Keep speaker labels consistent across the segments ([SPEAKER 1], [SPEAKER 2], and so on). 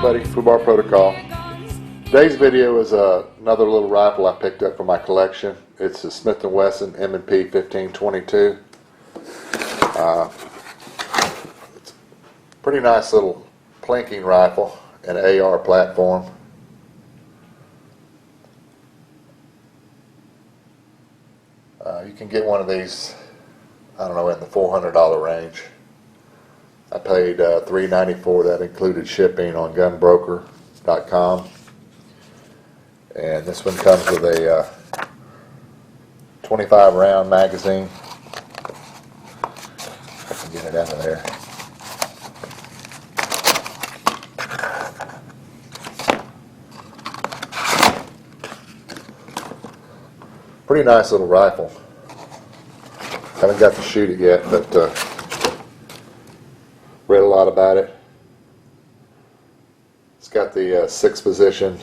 [SPEAKER 1] everybody, Fubar Protocol. Today's video is another little rifle I picked up from my collection. It's a Smith & Wesson M&P 1522. It's a pretty nice little plinking rifle, an AR platform. You can get one of these, I don't know, in the $400 range. I paid $394. That included shipping on gunbroker.com. And this one comes with a 25 round magazine. I can get it out of there. Pretty nice little rifle. Haven't got to shoot it yet, but read a lot about it. It's got the 6th position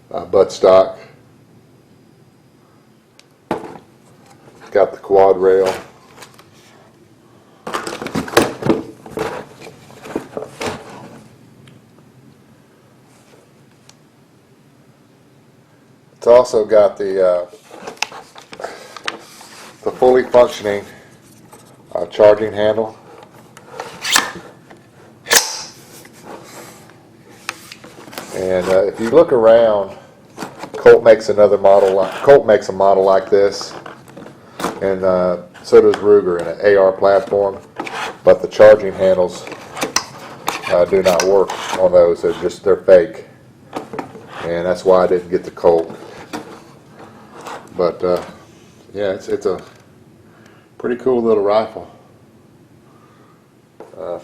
[SPEAKER 1] buttstock. Got the quad rail. It's also got the fully functioning charging handle. And if you look around, Colt makes a model like this, and so does Ruger in an AR platform, but the charging handles do not work on those. They're fake, and that's why I didn't get the Colt. But yeah, it's a pretty cool little rifle. I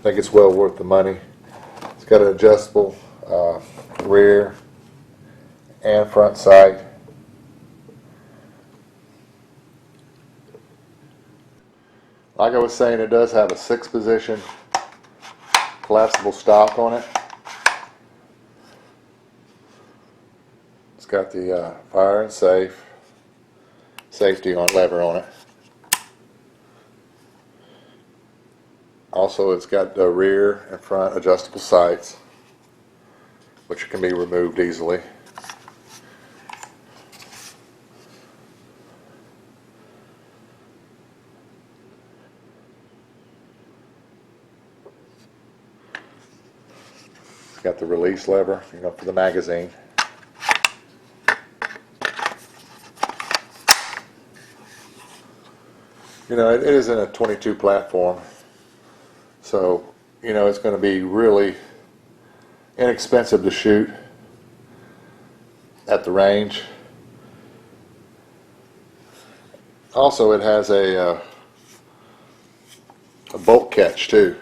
[SPEAKER 1] think it's well worth the money. It's got an adjustable rear and front sight. Like I was saying, it does have a 6th position collapsible stock on it. It's got the fire and safety lever on it. Also, it's got the rear and front adjustable sights, which can be removed easily. It's got the release lever, for the magazine. It isn't a 22 platform, so it's going to be really inexpensive to shoot at the range. Also, it has a bolt catch too.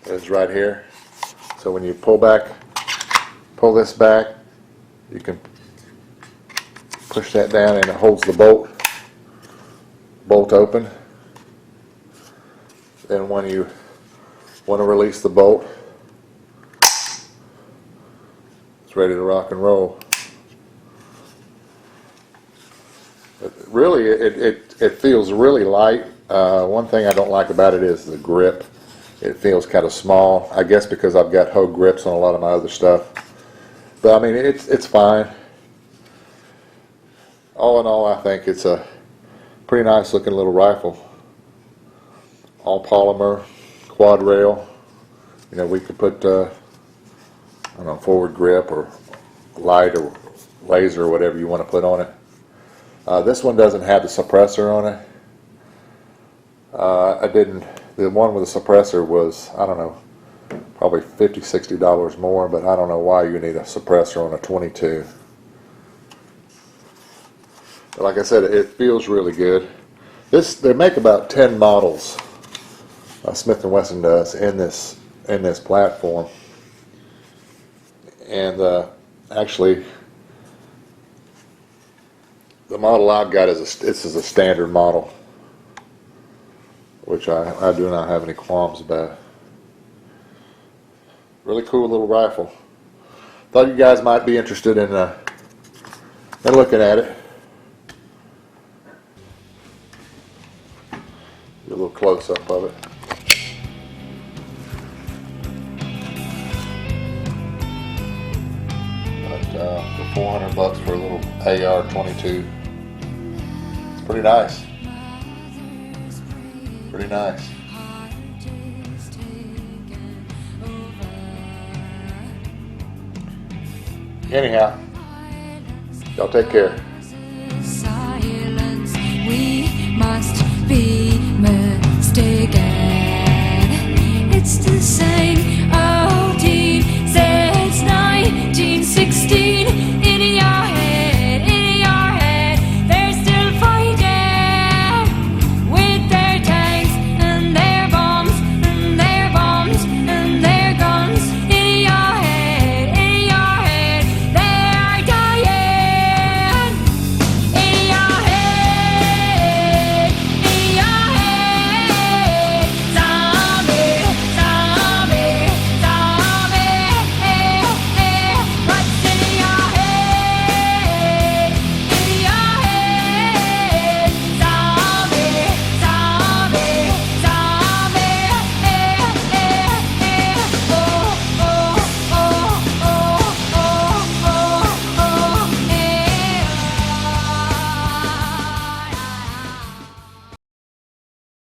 [SPEAKER 1] It's right here. So when you pull this back, you can push that down and it holds the bolt open. Then when you want to release the bolt, it's ready to rock and roll. Really, it feels really light. One thing I don't like about it is the grip. It feels kind of small. I guess because I've got Hogue grips on a lot of my other stuff. But I mean, it's fine. All in all, I think it's a pretty nice looking little rifle. All polymer, quad rail. We could put I don't know, forward grip or light or laser or whatever you want to put on it. This one doesn't have the suppressor on it. The one with the suppressor was, I don't know, probably $50, $60 more, but I don't know why you need a suppressor on a 22. But like I said, it feels really good. They make about 10 models. Smith & Wesson does in this platform, and actually, the model I've got this is a standard model, which I do not have any qualms about. Really cool little rifle. Thought you guys might be interested in looking at it. A little close-up of it. for $400 for a little AR-22. It's pretty nice. Pretty nice. Anyhow, y'all take care.